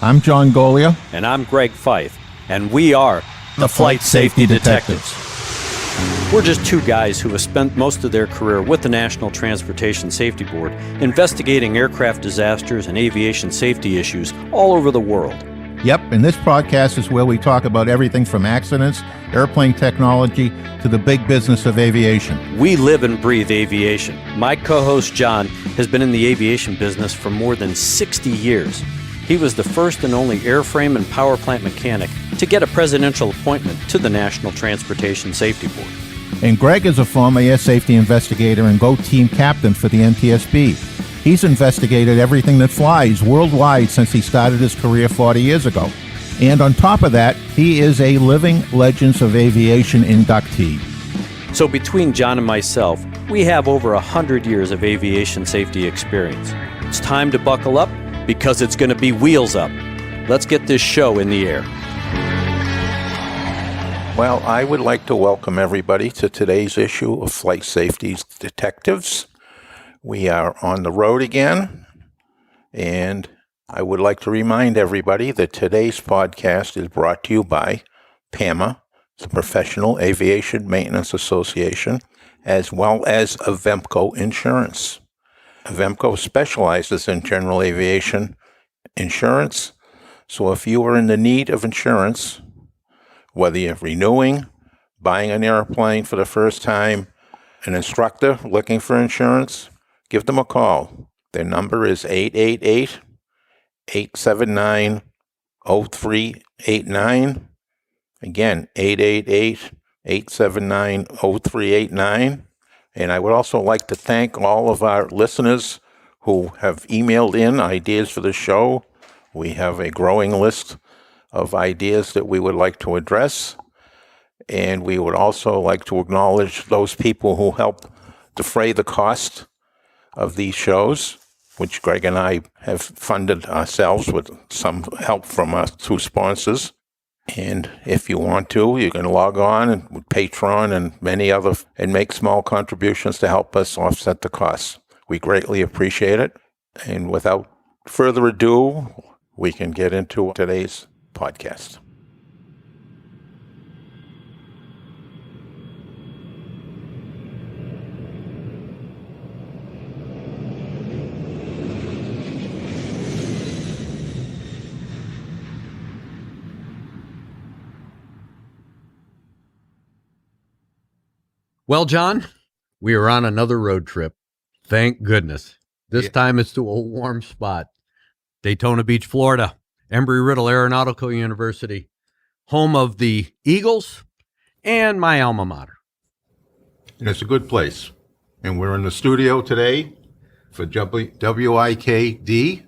I'm John Golia. And I'm Greg Fife. And we are the Flight Safety Detectives. We're just two guys who have spent most of their career with the National Transportation Safety Board investigating aircraft disasters and aviation safety issues all over the world. Yep, and this podcast is where we talk about everything from accidents, airplane technology, to the big business of aviation. We live and breathe aviation. My co-host John has been in the aviation business for more than 60 years. He was the first and only airframe and power plant mechanic to get a presidential appointment to the National Transportation Safety Board. And Greg is a former air safety investigator and GO team captain for the NTSB. He's investigated everything that flies worldwide since he started his career 40 years ago. And on top of that, he is a Living Legends of Aviation inductee. So between John and myself, we have over 100 years of aviation safety experience. It's time to buckle up because it's going to be wheels up. Let's get this show in the air. Well, I would like to welcome everybody to today's issue of Flight Safety Detectives. We are on the road again, and I would like to remind everybody that today's podcast is brought to you by PAMA, the Professional Aviation Maintenance Association, as well as Avemco Insurance. Avemco specializes in general aviation insurance, so if you are in the need of insurance, whether you're renewing, buying an airplane for the first time, an instructor looking for insurance, give them a call. Their number is 888-879-0389. Again, 888-879-0389. And I would also like to thank all of our listeners who have emailed in ideas for the show. We have a growing list of ideas that we would like to address. And we would also like to acknowledge those people who help defray the cost of these shows, which Greg and I have funded ourselves with some help from our two sponsors. And if you want to, you can log on and with Patreon and many other and make small contributions to help us offset the costs. We greatly appreciate it. And without further ado, we can get into today's podcast. Well, John, we are on another road trip. Thank goodness. This time it's to a warm spot. Daytona Beach, Florida. Embry-Riddle Aeronautical University. Home of the Eagles and my alma mater. And it's a good place. And we're in the studio today for WIKD.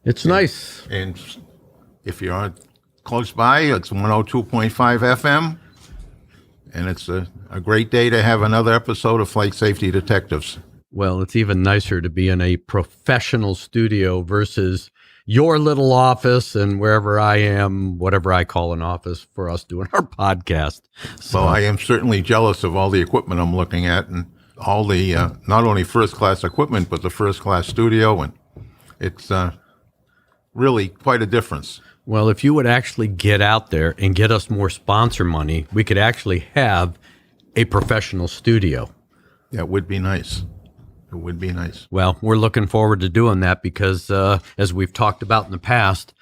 It's nice. And if you're close by, it's 102.5 FM. And it's a great day to have another episode of Flight Safety Detectives. Well, it's even nicer to be in a professional studio versus your little office and wherever I am, whatever I call an office for us doing our podcast. So I am certainly jealous of all the equipment I'm looking at and all the, not only first-class equipment, but the first-class studio. And it's really quite a difference. Well, if you would actually get out there and get us more sponsor money, we could actually have a professional studio. That would be nice. It would be nice. Well, we're looking forward to doing that because, as we've talked about in the past,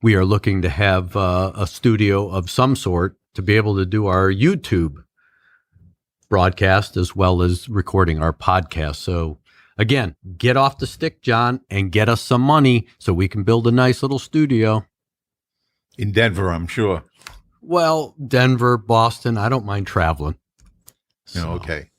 we are looking to have a studio of some sort to be able to do our YouTube broadcast as well as recording our podcast. So, again, get off the stick, John, and get us some money so we can build a nice little studio. In Denver, I'm sure. Well, Denver, Boston, I don't mind traveling. So. Okay.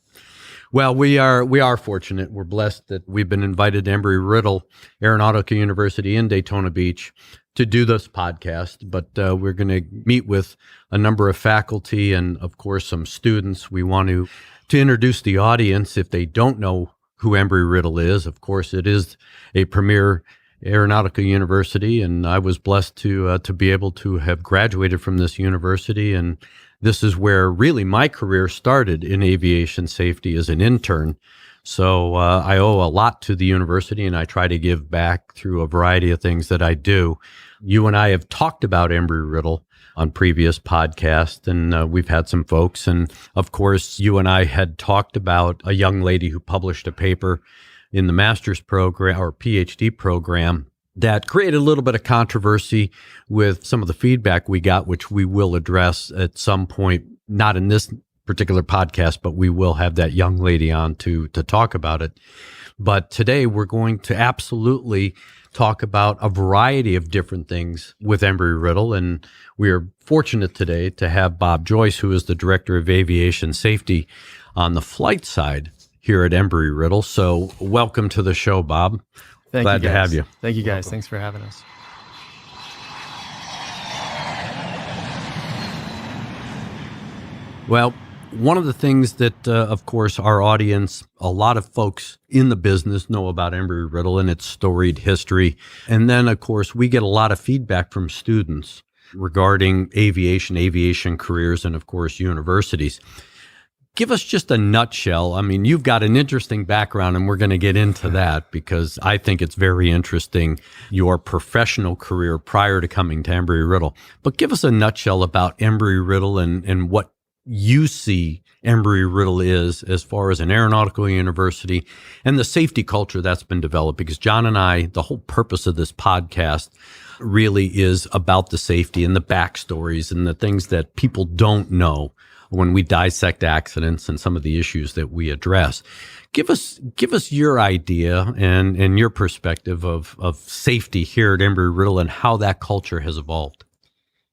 Well, we are fortunate. We're blessed that we've been invited to Embry-Riddle Aeronautical University in Daytona Beach to do this podcast, but we're going to meet with a number of faculty and, of course, some students. We want to introduce the audience if they don't know who Embry-Riddle is. Of course, it is a premier aeronautical university, and I was blessed to be able to have graduated from this university, and this is where really my career started in aviation safety as an intern. So I owe a lot to the university, and I try to give back through a variety of things that I do. You and I have talked about Embry-Riddle on previous podcasts, and we've had some folks. And of course, you and I had talked about a young lady who published a paper in the master's program or PhD program that created a little bit of controversy with some of the feedback we got, which we will address at some point, not in this particular podcast, but we will have that young lady on to talk about it. But today we're going to absolutely talk about a variety of different things with Embry-Riddle. And we are fortunate today to have Bob Joyce, who is the Director of Aviation Safety on the flight side here at Embry-Riddle. So welcome to the show, Bob. Glad to have you. Thank you, guys. Thanks for having us. Well, one of the things that, of course, our audience, a lot of folks in the business know about Embry-Riddle and its storied history. And then, of course, we get a lot of feedback from students regarding aviation careers, and, of course, universities. Give us just a nutshell. I mean, you've got an interesting background, and we're going to get into that because I think it's very interesting, your professional career prior to coming to Embry-Riddle. But give us a nutshell about Embry-Riddle and what you see Embry-Riddle is as far as an aeronautical university and the safety culture that's been developed. Because John and I, the whole purpose of this podcast really is about the safety and the backstories and the things that people don't know when we dissect accidents and some of the issues that we address. Give us your idea and your perspective of safety here at Embry-Riddle and how that culture has evolved.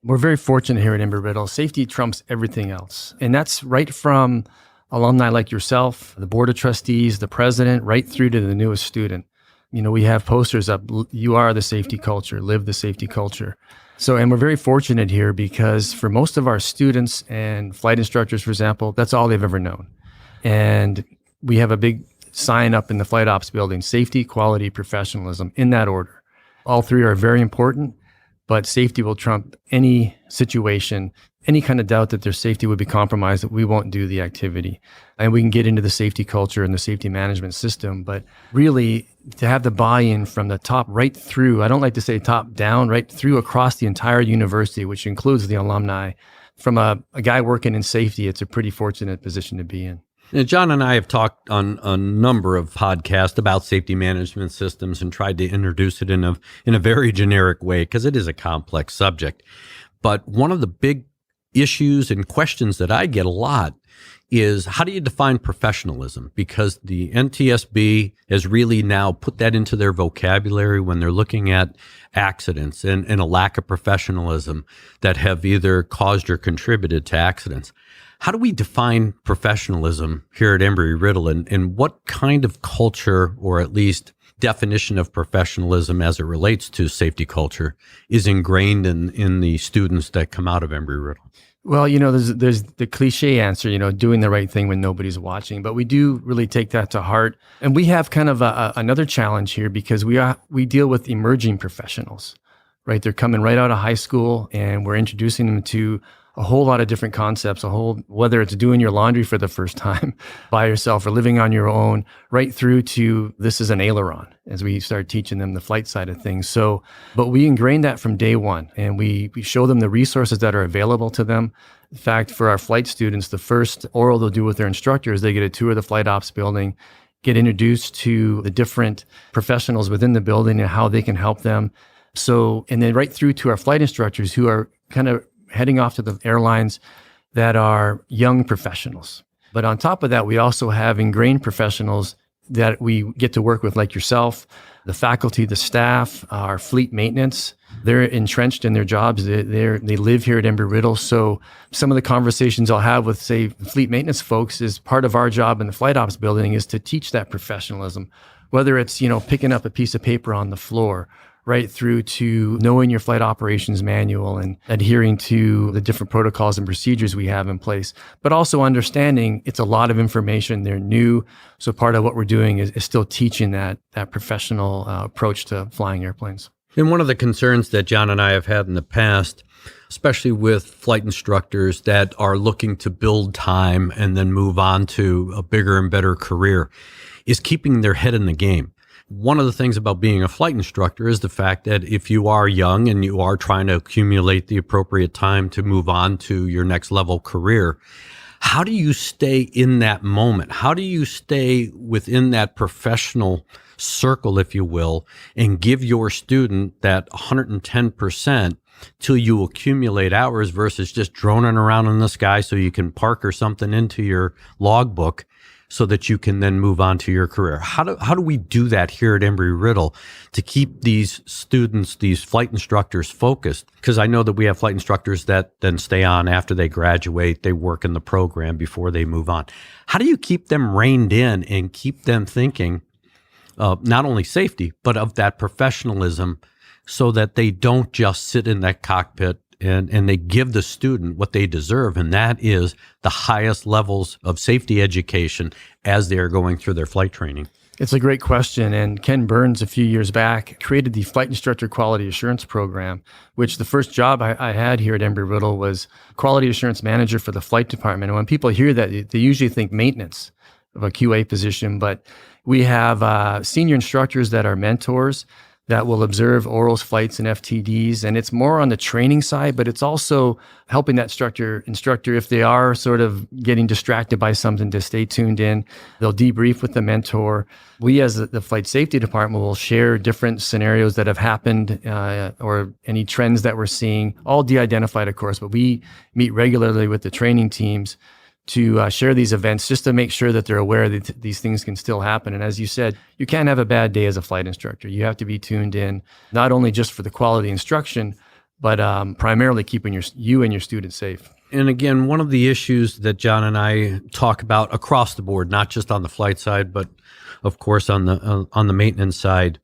We're very fortunate here at Embry-Riddle. Safety trumps everything else. And that's right from alumni like yourself, the board of trustees, the president, right through to the newest student. You know, we have posters up, you are the safety culture, live the safety culture. So, and we're very fortunate here because for most of our students and flight instructors, for example, that's all they've ever known. And we have a big sign up in the flight ops building, safety, quality, professionalism, in that order. All three are very important, but safety will trump any situation, any kind of doubt that their safety would be compromised, that we won't do the activity. And we can get into the safety culture and the safety management system, but really to have the buy-in from the top right through, I don't like to say top down, right through across the entire university, which includes the alumni. From a guy working in safety, it's a pretty fortunate position to be in. Now, John and I have talked on a number of podcasts about safety management systems and tried to introduce it in a very generic way because it is a complex subject. But one of the big issues and questions that I get a lot is how do you define professionalism? Because the NTSB has really now put that into their vocabulary when they're looking at accidents and a lack of professionalism that have either caused or contributed to accidents. How do we define professionalism here at Embry-Riddle, and what kind of culture, or at least definition of professionalism as it relates to safety culture, is ingrained in the students that come out of Embry-Riddle? Well, you know, there's the cliche answer, you know, doing the right thing when nobody's watching, but we do really take that to heart. And we have kind of another challenge here because we deal with emerging professionals, right? They're coming right out of high school and we're introducing them to a whole lot of different concepts, whether it's doing your laundry for the first time by yourself or living on your own, right through to this is an aileron as we start teaching them the flight side of things. So, but we ingrain that from day one and we show them the resources that are available to them. In fact, for our flight students, the first oral they'll do with their instructor is they get a tour of the flight ops building, get introduced to the different professionals within the building and how they can help them. So, and then right through to our flight instructors who are kind of heading off to the airlines that are young professionals. But on top of that, we also have ingrained professionals that we get to work with, like yourself, the faculty, the staff, our fleet maintenance. They're entrenched in their jobs. They live here at Embry-Riddle. So some of the conversations I'll have with, say, fleet maintenance folks is part of our job in the flight ops building is to teach that professionalism, whether it's, you know, picking up a piece of paper on the floor, right through to knowing your flight operations manual and adhering to the different protocols and procedures we have in place, but also understanding it's a lot of information. They're new. So part of what we're doing is still teaching that professional approach to flying airplanes. And one of the concerns that John and I have had in the past, especially with flight instructors that are looking to build time and then move on to a bigger and better career, is keeping their head in the game. One of the things about being a flight instructor is the fact that if you are young and you are trying to accumulate the appropriate time to move on to your next level career, how do you stay in that moment? How do you stay within that professional circle, if you will, and give your student that 110% till you accumulate hours versus just droning around in the sky so you can park or something into your logbook so that you can then move on to your career? How do we do that here at Embry-Riddle to keep these students, these flight instructors focused? Because I know that we have flight instructors that then stay on after they graduate, they work in the program before they move on. How do you keep them reined in and keep them thinking not only safety, but of that professionalism so that they don't just sit in that cockpit and they give the student what they deserve, and that is the highest levels of safety education as they are going through their flight training? It's a great question. And Ken Burns, a few years back, created the Flight Instructor Quality Assurance Program, which the first job I had here at Embry-Riddle was Quality Assurance Manager for the Flight Department. And when people hear that, they usually think maintenance of a QA position, but we have senior instructors that are mentors that will observe orals, flights, and FTDs. And it's more on the training side, but it's also helping that instructor, if they are sort of getting distracted by something, to stay tuned in. They'll debrief with the mentor. We, as the flight safety department, will share different scenarios that have happened or any trends that we're seeing, all de-identified, of course, but we meet regularly with the training teams to share these events just to make sure that they're aware that these things can still happen. And as you said, you can't have a bad day as a flight instructor. You have to be tuned in, not only just for the quality instruction, but primarily keeping you and your students safe. And again, one of the issues that John and I talk about across the board, not just on the flight side, but of course on the maintenance side,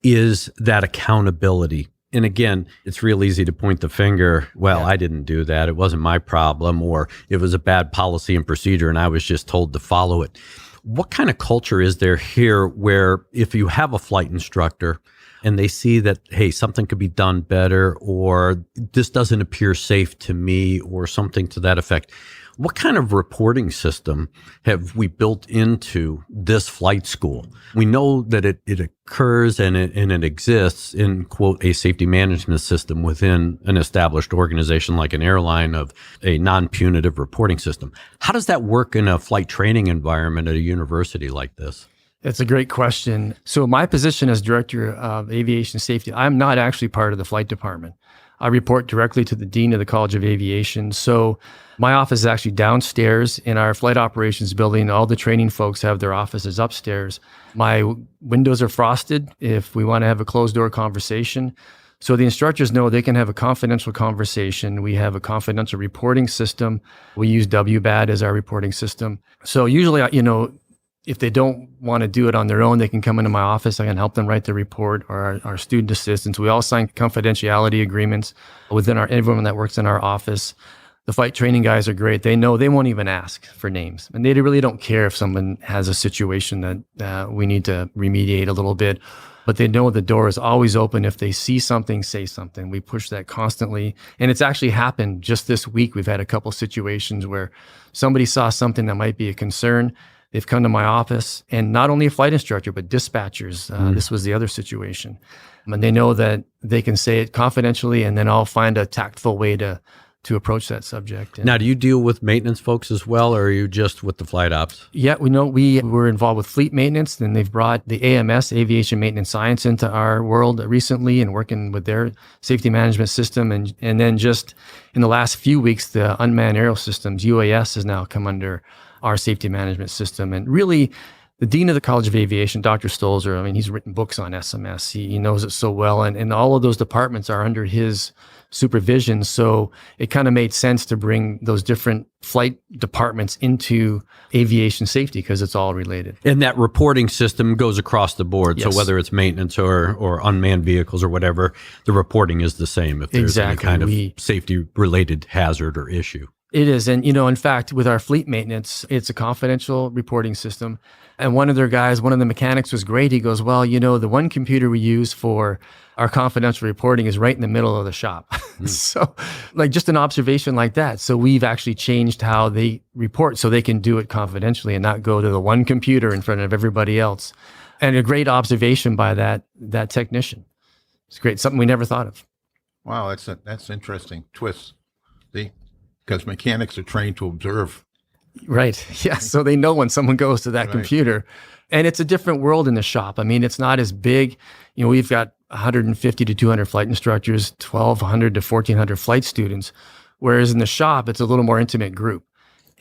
is that accountability. And again, it's real easy to point the finger. Well, I didn't do that. It wasn't my problem, or it was a bad policy and procedure and I was just told to follow it. What kind of culture is there here where if you have a flight instructor and they see that, hey, something could be done better, or this doesn't appear safe to me, or something to that effect, what kind of reporting system have we built into this flight school? We know that it occurs and it exists in, quote, a safety management system within an established organization like an airline, of a non-punitive reporting system. How does that work in a flight training environment at a university like this? That's a great question. So my position as Director of Aviation Safety, I'm not actually part of the flight department. I report directly to the Dean of the College of Aviation. So my office is actually downstairs in our flight operations building. All the training folks have their offices upstairs. My windows are frosted if we want to have a closed door conversation. So the instructors know they can have a confidential conversation. We have a confidential reporting system. We use WBAD as our reporting system. So usually, if they don't want to do it on their own, they can come into my office. I can help them write the report, or our student assistants. We all sign confidentiality agreements within everyone that works in our office. The flight training guys are great. They know they won't even ask for names. And they really don't care if someone has a situation that we need to remediate a little bit. But they know the door is always open. If they see something, say something. We push that constantly. And it's actually happened just this week. We've had a couple situations where somebody saw something that might be a concern. They've come to my office, and not only a flight instructor, but dispatchers. This was the other situation. And they know that they can say it confidentially, and then I'll find a tactful way to approach that subject. Now, do you deal with maintenance folks as well, or are you just with the flight ops? Yeah, we were involved with fleet maintenance, and they've brought the AMS, Aviation Maintenance Science, into our world recently and working with their safety management system. And then just in the last few weeks, the Unmanned Aerial Systems, UAS, has now come under our safety management system. And really, the Dean of the College of Aviation, Dr. Stolzer, he's written books on SMS. He knows it so well. And all of those departments are under his supervision. So it kind of made sense to bring those different flight departments into aviation safety because it's all related. And that reporting system goes across the board. Yes. So whether it's maintenance or unmanned vehicles or whatever, the reporting is the same if there's any kind of safety-related hazard or issue. It is. And, in fact, with our fleet maintenance, it's a confidential reporting system. And one of the mechanics was great. He goes, well, the one computer we use for our confidential reporting is right in the middle of the shop. So just an observation like that. So we've actually changed how they report so they can do it confidentially and not go to the one computer in front of everybody else. And a great observation by that technician. It's great. Something we never thought of. Wow, that's interesting twist. See, because mechanics are trained to observe. Right. Yeah. So they know when someone goes to that Right. computer. And it's a different world in the shop. I mean, it's not as big. We've got 150 to 200 flight instructors, 1,200 to 1,400 flight students. Whereas in the shop, it's a little more intimate group.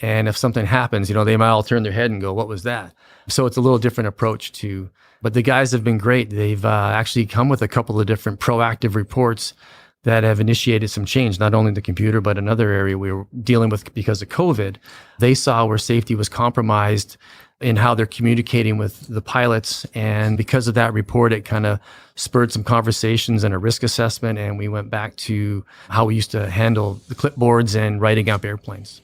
And if something happens, they might all turn their head and go, what was that? So it's a little different approach but the guys have been great. They've actually come with a couple of different proactive reports that have initiated some change, not only in the computer, but another area we were dealing with because of COVID. They saw where safety was compromised in how they're communicating with the pilots. And because of that report, it kind of spurred some conversations and a risk assessment. And we went back to how we used to handle the clipboards and writing up airplanes.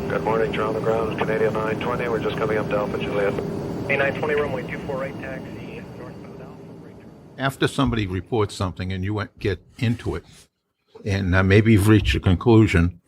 Good morning, John. The ground is Canadian 920. We're just coming up to Alpha Juliet. A920 runway 24 right, taxi northbound Alpha. After somebody reports something and you get into it, and maybe you've reached a conclusion,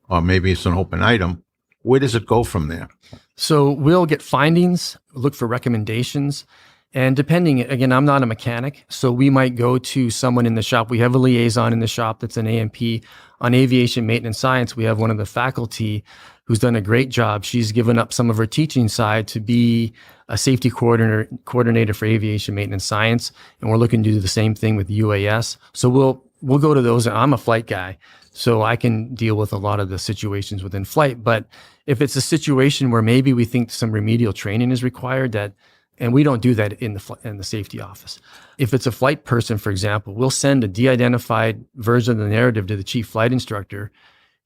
or maybe it's an open item, where does it go from there? So we'll get findings, look for recommendations, and depending, again, I'm not a mechanic, so we might go to someone in the shop. We have a liaison in the shop that's an AMP. On aviation maintenance science, we have one of the faculty who's done a great job. She's given up some of her teaching side to be a safety coordinator for aviation maintenance science, and we're looking to do the same thing with UAS. So we'll go to those. I'm a flight guy, so I can deal with a lot of the situations within flight. But if it's a situation where maybe we think some remedial training is required, and we don't do that in the safety office. If it's a flight person, for example, we'll send a de-identified version of the narrative to the chief flight instructor.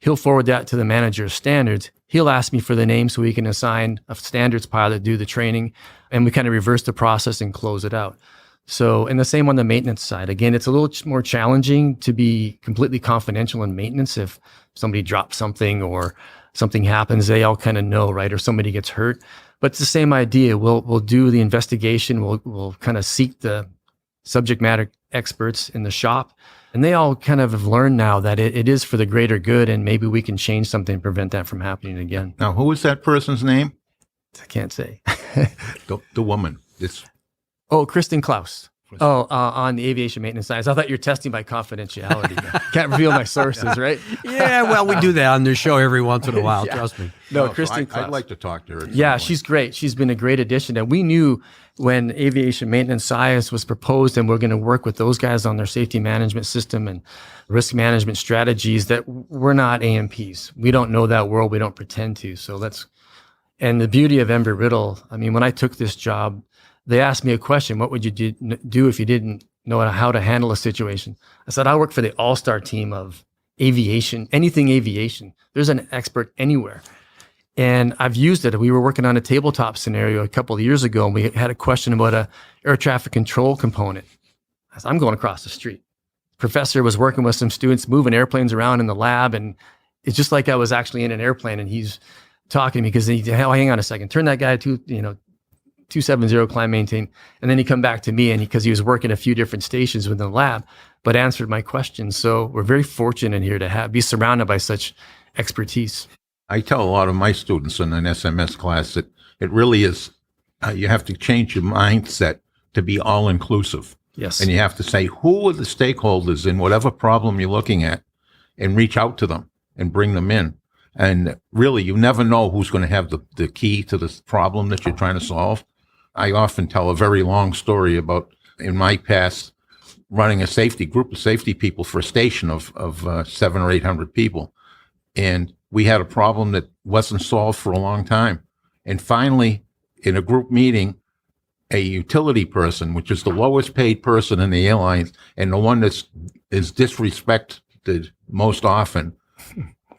He'll forward that to the manager of standards. He'll ask me for the name so we can assign a standards pilot to do the training, and we kind of reverse the process and close it out. So, and the same on the maintenance side. Again, it's a little more challenging to be completely confidential in maintenance. If somebody drops something or something happens, they all kind of know, right? Or somebody gets hurt. But it's the same idea. We'll do the investigation. We'll kind of seek the subject matter experts in the shop. And they all kind of have learned now that it is for the greater good, and maybe we can change something and prevent that from happening again. Now, who is that person's name? I can't say. The woman. Oh, Kristen Klaus. On the aviation maintenance science. I thought you were testing my confidentiality. Can't reveal my sources, right? Yeah, well, we do that on this show every once in a while. Yeah. Trust me. No, So Kristen Klaus. I'd like to talk to her. Yeah, she's great. She's been a great addition. And we knew when aviation maintenance science was proposed and we're going to work with those guys on their safety management system and risk management strategies that we're not AMPs. We don't know that world. We don't pretend to. And the beauty of Embry-Riddle, I mean, when I took this job, they asked me a question: what would you do if you didn't know how to handle a situation? I said, I work for the all-star team of aviation, anything aviation. There's an expert anywhere. And I've used it. We were working on a tabletop scenario a couple of years ago, and we had a question about a air traffic control component. I said, I'm going across the street. Professor was working with some students, moving airplanes around in the lab, and it's just like I was actually in an airplane, and he's talking to me because hang on a second, turn that guy to, 270 climb maintain. And then he come back to me, and because he was working a few different stations within the lab, but answered my questions. So we're very fortunate here to be surrounded by such expertise. I tell a lot of my students in an SMS class that it really is, you have to change your mindset to be all-inclusive. Yes. And you have to say, who are the stakeholders in whatever problem you're looking at, and reach out to them and bring them in. And really, you never know who's going to have the key to this problem that you're trying to solve. I often tell a very long story about, in my past, running a group of safety people for a station of 700 or 800 people. And we had a problem that wasn't solved for a long time. And finally, in a group meeting, a utility person, which is the lowest paid person in the airlines and the one that is disrespected most often,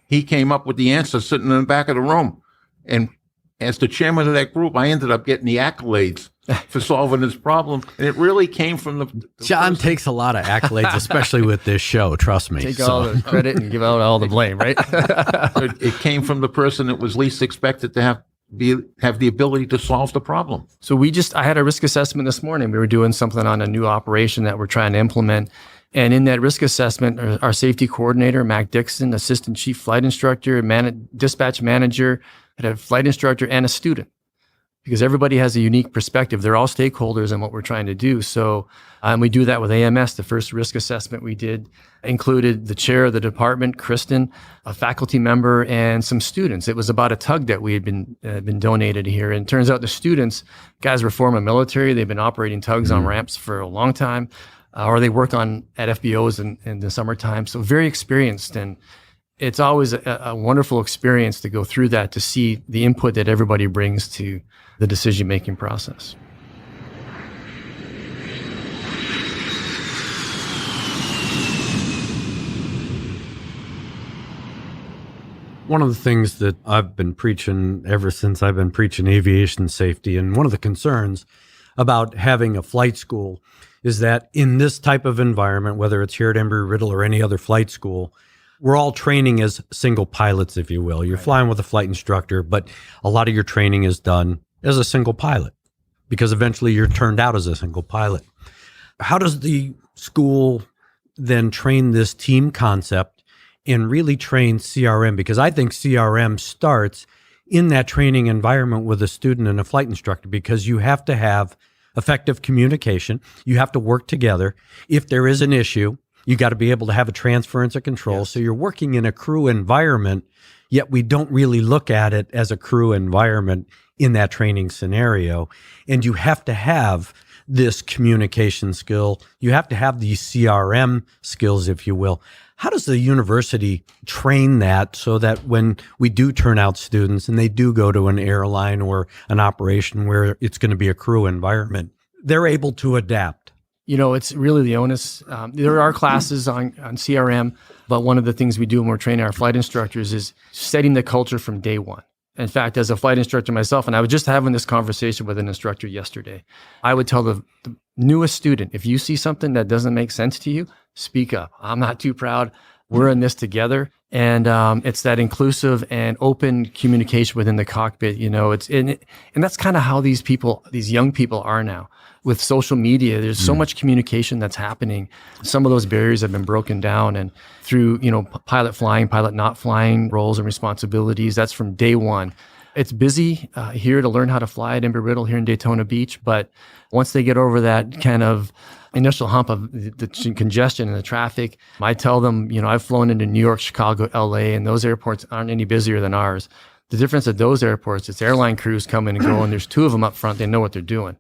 he came up with the answer sitting in the back of the room. And as the chairman of that group, I ended up getting the accolades for solving this problem. And it really came from the John person. takes a lot of accolades, especially with this show. Trust me. Take all the credit and give out all the blame, right? It came from the person that was least expected to have the ability to solve the problem. So I had a risk assessment this morning. We were doing something on a new operation that we're trying to implement. And in that risk assessment, our safety coordinator, Mac Dixon, assistant chief flight instructor, dispatch manager, had a flight instructor and a student, because everybody has a unique perspective. They're all stakeholders in what we're trying to do. So we do that with AMS. The first risk assessment we did included the chair of the department, Kristen, a faculty member, and some students. It was about a tug that we had been donated here. And it turns out the students, guys were former military. They've been operating tugs on ramps for a long time, or they work at FBOs in the summertime. So very experienced. And it's always a wonderful experience to go through that, to see the input that everybody brings to the decision-making process. One of the things that I've been preaching ever since I've been preaching aviation safety, and one of the concerns about having a flight school is that in this type of environment, whether it's here at Embry-Riddle or any other flight school, we're all training as single pilots, if you will. You're flying with a flight instructor, but a lot of your training is done as a single pilot, because eventually you're turned out as a single pilot. How does the school then train this team concept and really train CRM? Because I think CRM starts in that training environment with a student and a flight instructor, because you have to have effective communication. You have to work together. If there is an issue, you got to be able to have a transference of control. Yes. So you're working in a crew environment, yet we don't really look at it as a crew environment in that training scenario. And you have to have this communication skill. You have to have these CRM skills, if you will. How does the university train that so that when we do turn out students and they do go to an airline or an operation where it's going to be a crew environment, they're able to adapt? You know, it's really the onus. There are classes on CRM, but one of the things we do when we're training our flight instructors is setting the culture from day one. In fact, as a flight instructor myself, and I was just having this conversation with an instructor yesterday, I would tell the newest student, if you see something that doesn't make sense to you, speak up. I'm not too proud. We're in this together. And it's that inclusive and open communication within the cockpit. You know, and that's kind of how these young people are now. With social media, there's so much communication that's happening. Some of those barriers have been broken down, and through, pilot flying, pilot not flying roles and responsibilities, that's from day one. It's busy here to learn how to fly at Embry-Riddle here in Daytona Beach, but once they get over that kind of initial hump of the congestion and the traffic, I tell them, I've flown into New York, Chicago, LA, and those airports aren't any busier than ours. The difference at those airports, it's airline crews come in and go, and there's two of them up front. They know what they're doing.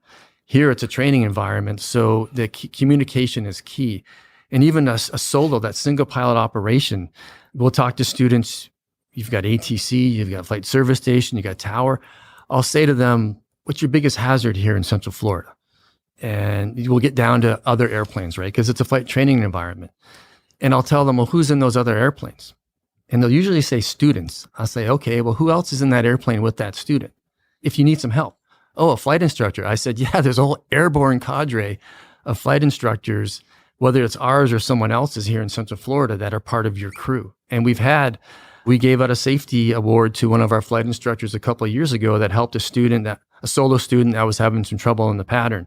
Here, it's a training environment, so the communication is key. And even a solo, that single pilot operation, we'll talk to students. You've got ATC, you've got flight service station, you got tower. I'll say to them, what's your biggest hazard here in Central Florida? And we'll get down to other airplanes, right? Because it's a flight training environment. And I'll tell them, well, who's in those other airplanes? And they'll usually say students. I'll say, okay, well, who else is in that airplane with that student? If you need some help. Oh, a flight instructor. I said, yeah, there's a whole airborne cadre of flight instructors, whether it's ours or someone else's here in Central Florida, that are part of your crew. And we gave out a safety award to one of our flight instructors a couple of years ago that helped a solo student that was having some trouble in the pattern,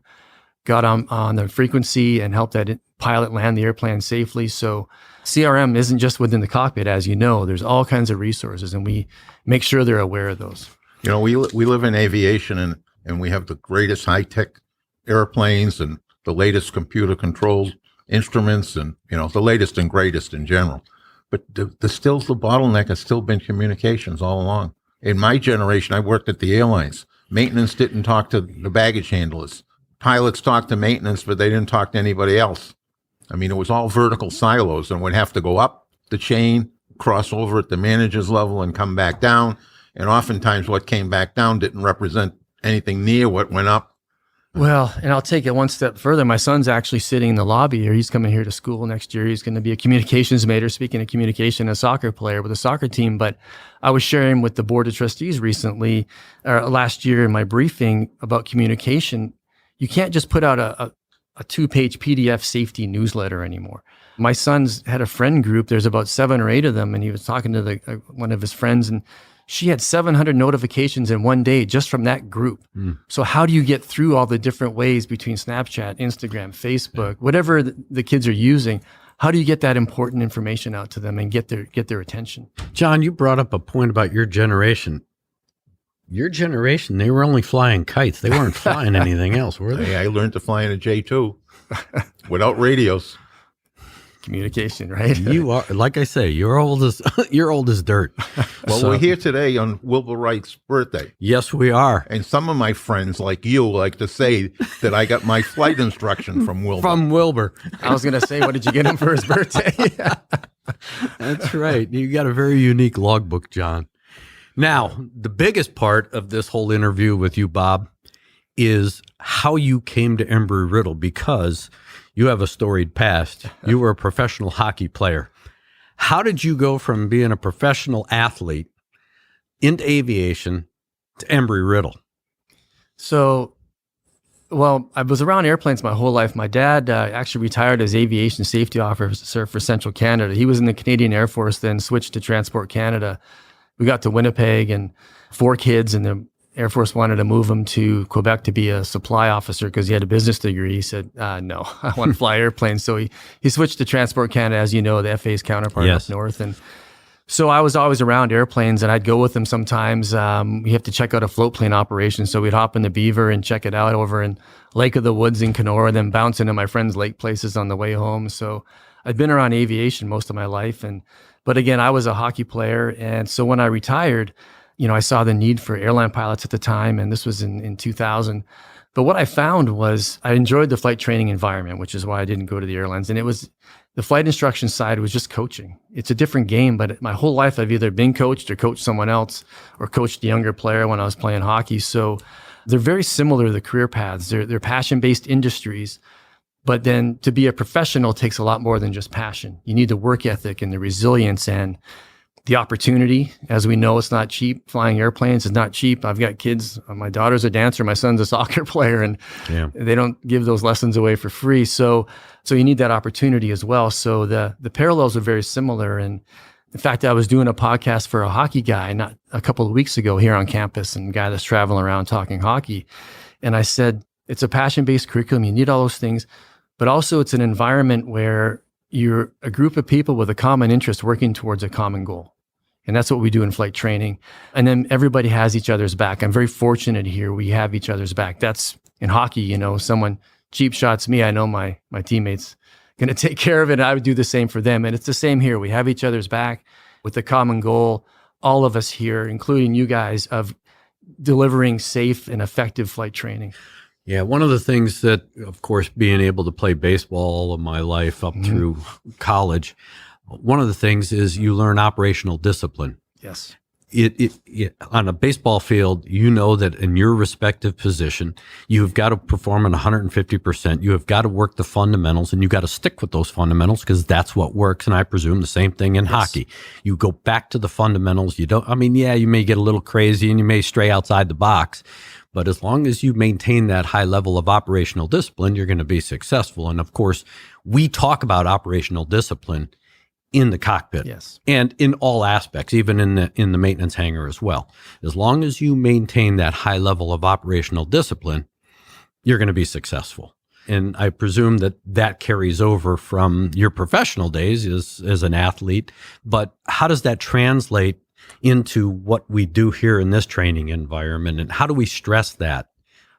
got on the frequency and helped that pilot land the airplane safely. So CRM isn't just within the cockpit, as you know. There's all kinds of resources, and we make sure they're aware of those. We live in aviation, and we have the greatest high-tech airplanes and the latest computer-controlled instruments and, the latest and greatest in general. But the bottleneck has still been communications all along. In my generation, I worked at the airlines. Maintenance didn't talk to the baggage handlers. Pilots talked to maintenance, but they didn't talk to anybody else. It was all vertical silos, and would have to go up the chain, cross over at the manager's level, and come back down. And oftentimes what came back down didn't represent anything near what went up. Well, and I'll take it one step further. My son's actually sitting in the lobby here. He's coming here to school next year. He's going to be a communications major, speaking of communication, a soccer player with a soccer team. But I was sharing with the board of trustees recently, last year in my briefing about communication. You can't just put out a 2-page PDF safety newsletter anymore. My son's had a friend group. There's about 7 or 8 of them. And he was talking to one of his friends, and she had 700 notifications in one day just from that group. So how do you get through all the different ways between Snapchat, Instagram, Facebook, whatever the kids are using? How do you get that important information out to them and get their attention? John, you brought up a point about your generation. Your generation, they were only flying kites. They weren't flying anything else, were they? Hey, I learned to fly in a J2 without radios. Communication, right? You are, like I say, you're old as dirt. Well, we're here today on Wilbur Wright's birthday. Yes, we are. And some of my friends like you like to say that I got my flight instruction from Wilbur. From Wilbur. I was going to say, what did you get him for his birthday? That's right. You got a very unique logbook, John. Now, the biggest part of this whole interview with you, Bob, is how you came to Embry-Riddle, because you have a storied past. You were a professional hockey player. How did you go from being a professional athlete into aviation to Embry-Riddle? So, well, I was around airplanes my whole life. My dad actually retired as aviation safety officer for Central Canada. He was in the Canadian Air Force, then switched to Transport Canada. We got to Winnipeg and 4 kids, and the Air Force wanted to move him to Quebec to be a supply officer because he had a business degree. He said, no, I want to fly airplanes. So he switched to Transport Canada, as you know, the FA's counterpart up north. And so I was always around airplanes, and I'd go with him sometimes. We have to check out a float plane operation. So we'd hop in the Beaver and check it out over in Lake of the Woods in Kenora, then bounce into my friends' lake places on the way home. So I'd been around aviation most of my life. But again, I was a hockey player. And so when I retired, I saw the need for airline pilots at the time, and this was in 2000. But what I found was I enjoyed the flight training environment, which is why I didn't go to the airlines. And it was the flight instruction side was just coaching. It's a different game, but my whole life I've either been coached or coached someone else or coached a younger player when I was playing hockey. So they're very similar, the career paths. They're passion-based industries. But then to be a professional takes a lot more than just passion. You need the work ethic and the resilience and the opportunity. As we know, it's not cheap. Flying airplanes is not cheap. I've got kids. My daughter's a dancer. My son's a soccer player, and they don't give those lessons away for free. So you need that opportunity as well. So the parallels are very similar. And in fact, I was doing a podcast for a hockey guy not a couple of weeks ago here on campus, and a guy that's traveling around talking hockey. And I said, it's a passion-based curriculum. You need all those things, but also it's an environment where you're a group of people with a common interest working towards a common goal. And that's what we do in flight training. And then everybody has each other's back. I'm very fortunate here. We have each other's back. That's in hockey, someone cheap shots me, I know my teammates going to take care of it. I would do the same for them. And it's the same here. We have each other's back with the common goal, all of us here, including you guys, of delivering safe and effective flight training. Yeah, one of the things that, of course, being able to play baseball all of my life up through college, one of the things is you learn operational discipline. Yes. It on a baseball field, you know that in your respective position, you've got to perform at 150%. You have got to work the fundamentals, and you've got to stick with those fundamentals because that's what works. And I presume the same thing in hockey. You go back to the fundamentals. You may get a little crazy and you may stray outside the box, but as long as you maintain that high level of operational discipline, you're going to be successful. And of course, we talk about operational discipline in the cockpit, yes, and in all aspects, even in the maintenance hangar as well. As long as you maintain that high level of operational discipline, you're going to be successful. And I presume that carries over from your professional days as an athlete. But how does that translate into what we do here in this training environment, and how do we stress that?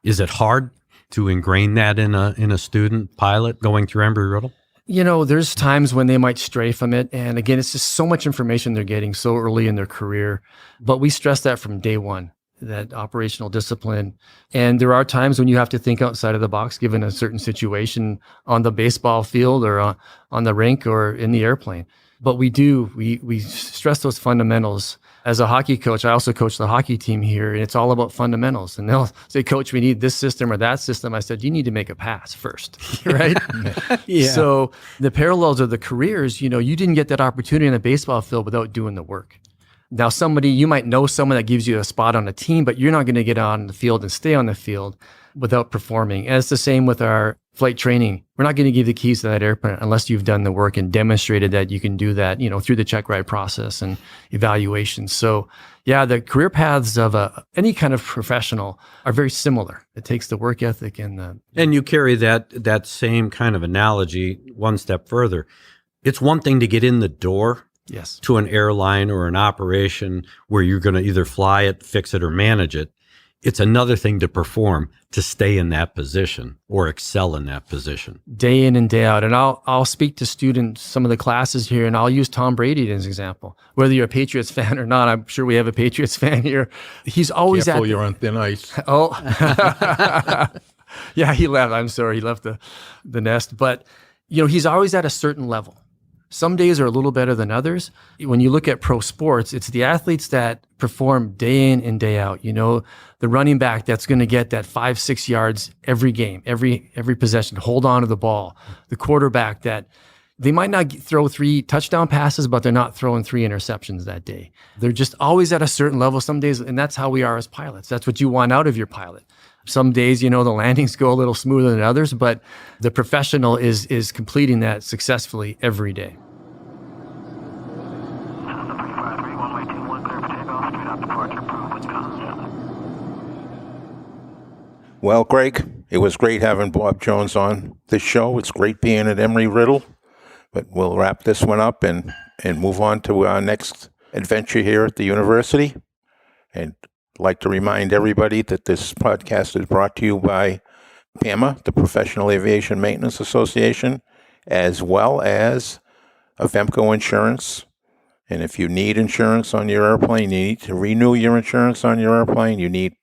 Is it hard to ingrain that in a student pilot going through Embry-Riddle? There's times when they might stray from it. And again, it's just so much information they're getting so early in their career. But we stress that from day one, that operational discipline. And there are times when you have to think outside of the box, given a certain situation on the baseball field or on the rink or in the airplane. But we stress those fundamentals. As a hockey coach, I also coach the hockey team here, and it's all about fundamentals. And they'll say, Coach, we need this system or that system. I said, you need to make a pass first, right? Yeah. So the parallels of the careers, you didn't get that opportunity in the baseball field without doing the work. Now, you might know someone that gives you a spot on a team, but you're not going to get on the field and stay on the field without performing. And it's the same with our flight training. We're not going to give the keys to that airplane unless you've done the work and demonstrated that you can do that, through the check ride process and evaluation. So yeah, the career paths of any kind of professional are very similar. It takes the work ethic and you carry that same kind of analogy one step further. It's one thing to get in the door yes, to an airline or an operation where you're going to either fly it, fix it, or manage it. It's another thing to perform, to stay in that position or excel in that position. Day in and day out. And I'll speak to students, some of the classes here, and I'll use Tom Brady as an example. Whether you're a Patriots fan or not, I'm sure we have a Patriots fan here. He's always Careful, you're on thin ice. Oh, yeah, he left. I'm sorry, he left the nest. But, he's always at a certain level. Some days are a little better than others. When you look at pro sports, it's the athletes that perform day in and day out. The running back that's going to get that 5-6 yards every game, every possession, hold on to the ball. The quarterback that they might not throw 3 touchdown passes, but they're not throwing 3 interceptions that day. They're just always at a certain level some days, and that's how we are as pilots. That's what you want out of your pilot. Some days, the landings go a little smoother than others, but the professional is completing that successfully every day. Well, Greg, it was great having Bob Jones on this show. It's great being at Embry-Riddle, but we'll wrap this one up and move on to our next adventure here at the university. And I'd like to remind everybody that this podcast is brought to you by PAMA, the Professional Aviation Maintenance Association, as well as Avemco Insurance. And if you need insurance on your airplane, you need to renew your insurance on your airplane, you need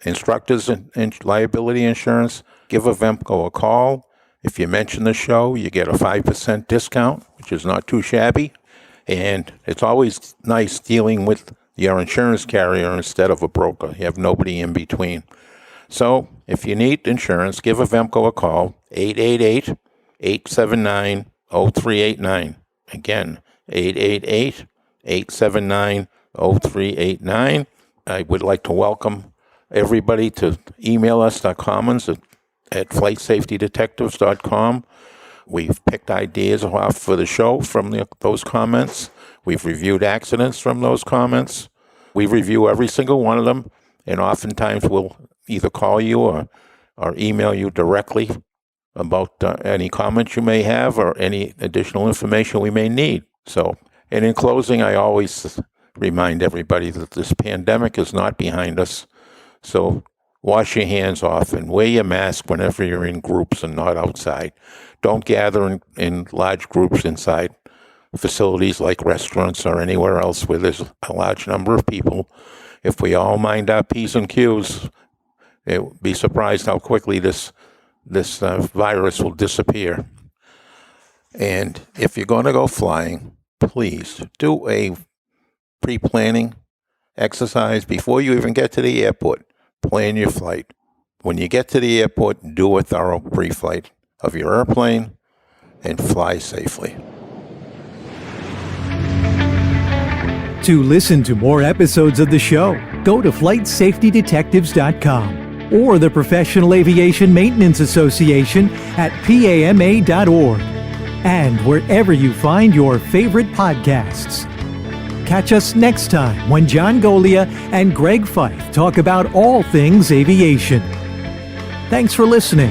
instructors and liability insurance, give Avemco a call. If you mention the show, you get a 5% discount, which is not too shabby. And it's always nice dealing with your insurance carrier instead of a broker. You have nobody in between. So if you need insurance, give Avemco a call, 888-879-0389. Again, 888-879-0389. I would like to welcome everybody to email us their comments at flightsafetydetectives.com. We've picked ideas off for the show from those comments. We've reviewed accidents from those comments. We review every single one of them, and oftentimes we'll either call you or email you directly about any comments you may have or any additional information we may need. So, and in closing, I always remind everybody that this pandemic is not behind us. So wash your hands off and wear your mask whenever you're in groups and not outside. Don't gather in large groups inside facilities like restaurants or anywhere else where there's a large number of people. If we all mind our P's and Q's, you'll be surprised how quickly this virus will disappear. And if you're going to go flying, please do a pre-planning exercise before you even get to the airport. Plan your flight. When you get to the airport, do a thorough pre-flight of your airplane and fly safely. To listen to more episodes of the show, go to flightsafetydetectives.com or the Professional Aviation Maintenance Association at PAMA.org and wherever you find your favorite podcasts. Catch us next time when John Golia and Greg Fife talk about all things aviation. Thanks for listening.